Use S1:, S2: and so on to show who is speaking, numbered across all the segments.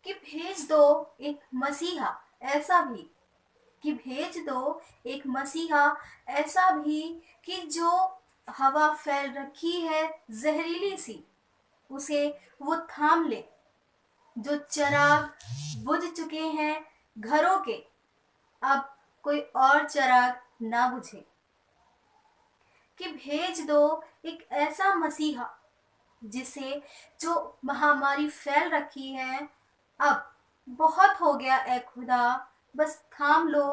S1: कि भेज दो एक मसीहा ऐसा भी, कि भेज दो एक मसीहा ऐसा भी, कि जो हवा फैल रखी है जहरीली सी, उसे वो थाम ले। जो चिराग बुझ चुके हैं घरों के, अब कोई और चिराग ना बुझे। कि भेज दो एक ऐसा मसीहा जिसे, जो महामारी फैल रखी है, अब बहुत हो गया ए खुदा, बस थाम लो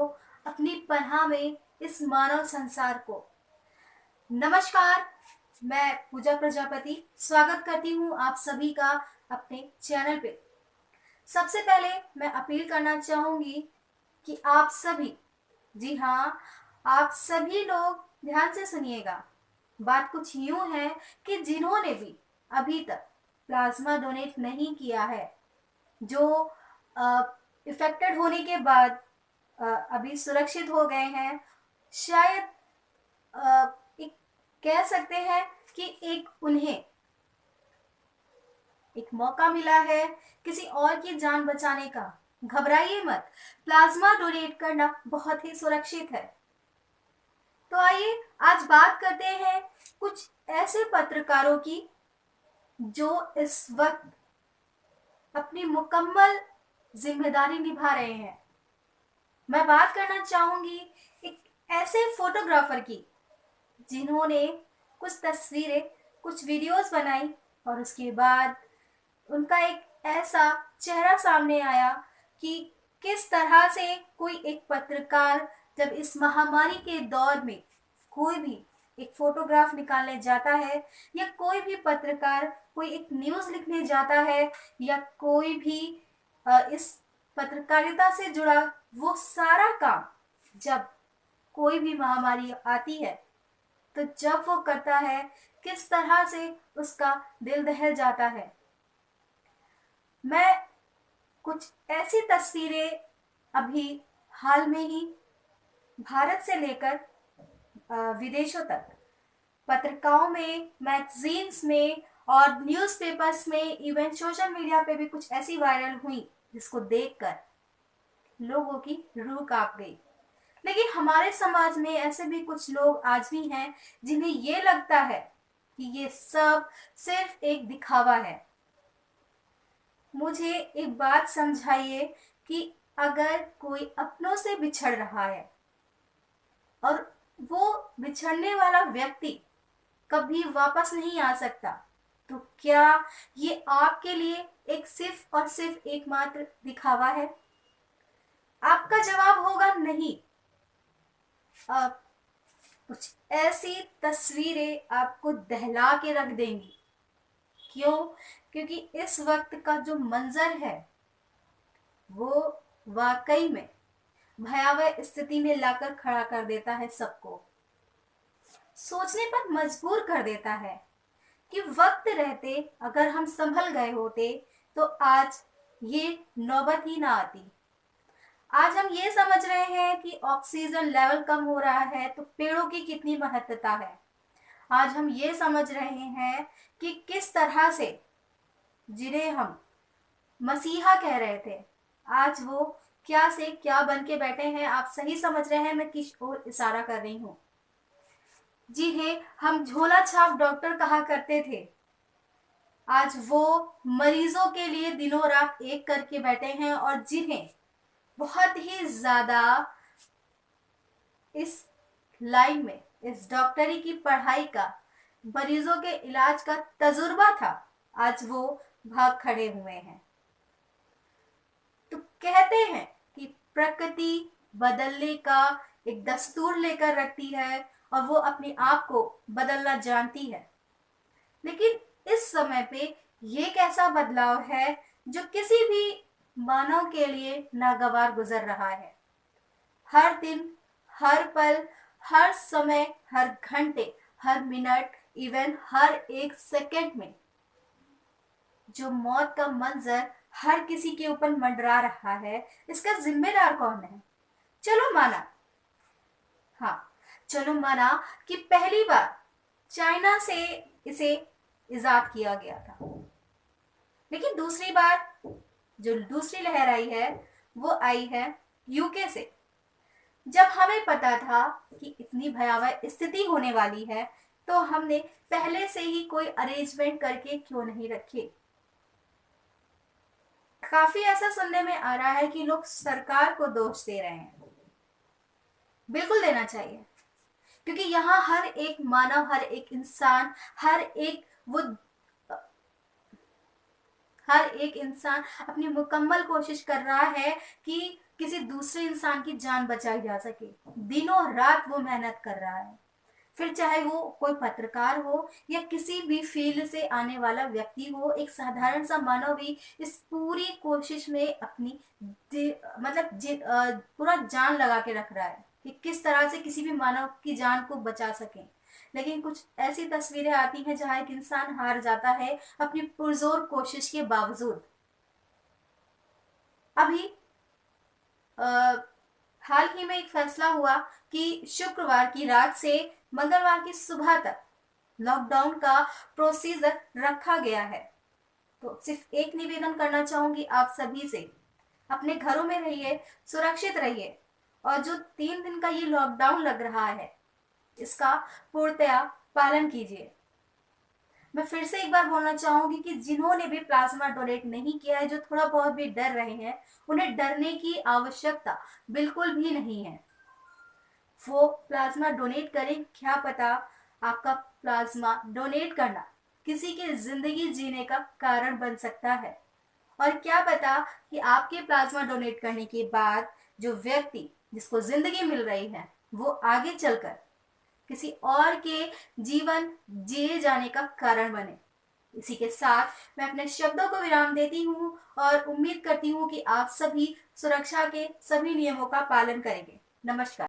S1: अपनी पनाह में इस मानव संसार को। नमस्कार, मैं पूजा प्रजापति स्वागत करती हूँ आप सभी का अपने चैनल पे। सबसे पहले मैं अपील करना चाहूंगी कि आप सभी, जी हाँ, आप सभी लोग ध्यान से सुनिएगा। बात कुछ यूं है कि जिन्होंने भी अभी तक प्लाज्मा डोनेट नहीं किया है, जो इफेक्टेड होने के बाद अभी सुरक्षित हो गए हैं, शायद एक कह सकते हैं कि एक उन्हें एक मौका मिला है किसी और की जान बचाने का। घबराइए मत, प्लाज्मा डोनेट करना बहुत ही सुरक्षित है। तो आइए आज बात करते हैं कुछ ऐसे पत्रकारों की जो इस वक्त अपनी मुकम्मल जिम्मेदारी निभा रहे हैं। मैं बात करना चाहूंगी एक ऐसे फोटोग्राफर की जिन्होंने कुछ तस्वीरें, कुछ वीडियोस बनाई और उसके बाद उनका एक ऐसा चेहरा सामने आया कि किस तरह से कोई एक पत्रकार जब इस महामारी के दौर में कोई भी एक फोटोग्राफ निकालने जाता है, या कोई भी पत्रकार कोई एक न्यूज लिखने जाता है, या कोई भी इस पत्रकारिता से जुड़ा वो सारा काम, जब कोई भी महामारी आती है तो जब वो करता है, किस तरह से उसका दिल दहल जाता है। मैं कुछ ऐसी तस्वीरें अभी हाल में ही भारत से लेकर विदेशों तक पत्रिकाओं में, मैगजीन्स में और न्यूज़पेपर्स में, इवन सोशल मीडिया पे भी कुछ ऐसी वायरल हुई जिसको देखकर लोगों की रूह कांप गई। लेकिन हमारे समाज में ऐसे भी कुछ लोग आज भी हैं जिन्हें ये लगता है कि ये सब सिर्फ एक दिखावा है। मुझे एक बात समझाइए कि अगर कोई अपनों से बिछड़ रहा है और वो बिछड़ने वाला व्यक्ति कभी वापस नहीं आ सकता, तो क्या ये आपके लिए एक सिर्फ और सिर्फ एकमात्र दिखावा है? आपका जवाब होगा नहीं। कुछ ऐसी तस्वीरें आपको दहला के रख देंगी। क्यों? क्योंकि इस वक्त का जो मंजर है वो वाकई में भयावह स्थिति में लाकर खड़ा कर देता है, सबको सोचने पर मजबूर कर देता है कि वक्त रहते अगर हम संभल गए होते तो आज ये नौबत ही ना आती। आज हम ये समझ रहे हैं कि ऑक्सीजन लेवल कम हो रहा है तो पेड़ों की कितनी महत्वता है। आज हम ये समझ रहे हैं कि किस तरह से, जिन्हें हम मसीहा कह रहे थे, आज वो क्या से क्या बन के बैठे हैं। आप सही समझ रहे हैं मैं किस ओर इशारा कर रही हूँ। जिन्हें हम झोला छाप डॉक्टर कहा करते थे, आज वो मरीजों के लिए दिनों रात एक करके बैठे हैं, और जिन्हें बहुत ही ज्यादा इस लाइन में, इस डॉक्टरी की पढ़ाई का, मरीजों के इलाज का तजुर्बा था, आज वो भाग खड़े हुए हैं। तो कहते हैं कि प्रकृति बदलने का एक दस्तूर लेकर रखती है और वो अपने आप को बदलना जानती है। लेकिन इस समय पे ये कैसा बदलाव है जो किसी भी मानव के लिए नागवार गुजर रहा है। हर दिन, हर पल, हर समय, हर घंटे, हर मिनट, इवन हर एक सेकंड में जो मौत का मंजर हर किसी के ऊपर मंडरा रहा है, इसका जिम्मेदार कौन है? चलो माना, हाँ चलो माना कि पहली बार चाइना से इसे इजाद किया गया था, लेकिन दूसरी बार जो दूसरी लहर आई है वो आई है यूके से। जब हमें पता था कि इतनी भयावह स्थिति होने वाली है तो हमने पहले से ही कोई अरेंजमेंट करके क्यों नहीं रखे। काफी ऐसा सुनने में आ रहा है कि लोग सरकार को दोष दे रहे हैं। बिल्कुल देना चाहिए, क्योंकि यहाँ हर एक मानव, हर एक इंसान, हर एक इंसान अपनी मुकम्मल कोशिश कर रहा है कि किसी दूसरे इंसान की जान बचाई जा सके। दिनों रात वो मेहनत कर रहा है, फिर चाहे वो कोई पत्रकार हो या किसी भी फील्ड से आने वाला व्यक्ति हो, एक साधारण सा मानव भी इस पूरी कोशिश में अपनी पूरा जान लगा के रख रहा है कि किस तरह से किसी भी मानव की जान को बचा सके। लेकिन कुछ ऐसी तस्वीरें आती हैं जहां एक इंसान हार जाता है अपनी पुरजोर कोशिश के बावजूद। अभी आ, हाल ही में एक फैसला हुआ कि शुक्रवार की रात से मंगलवार की सुबह तक लॉकडाउन का प्रोसीजर रखा गया है। तो सिर्फ एक निवेदन करना चाहूंगी आप सभी से, अपने घरों में रहिए, सुरक्षित रहिए, और जो 3 दिन का ये लॉकडाउन लग रहा है इसका पूर्णतया पालन कीजिए। मैं फिर से एक बार बोलना चाहूंगी कि जिन्होंने भी प्लाज्मा डोनेट नहीं किया है, जो थोड़ा बहुत भी डर रहे हैं, उन्हें डरने की आवश्यकता बिल्कुल भी नहीं है। वो प्लाज्मा डोनेट करें, क्या पता आपका प्लाज्मा डोनेट करना किसी की जिंदगी जीने का कारण बन सकता है। और क्या पता कि आपके प्लाज्मा डोनेट करने के बाद जो व्यक्ति जिसको जिंदगी मिल रही है वो आगे चलकर किसी और के जीवन जिए जाने का कारण बने। इसी के साथ मैं अपने शब्दों को विराम देती हूँ और उम्मीद करती हूँ कि आप सभी सुरक्षा के सभी नियमों का पालन करेंगे। नमस्कार।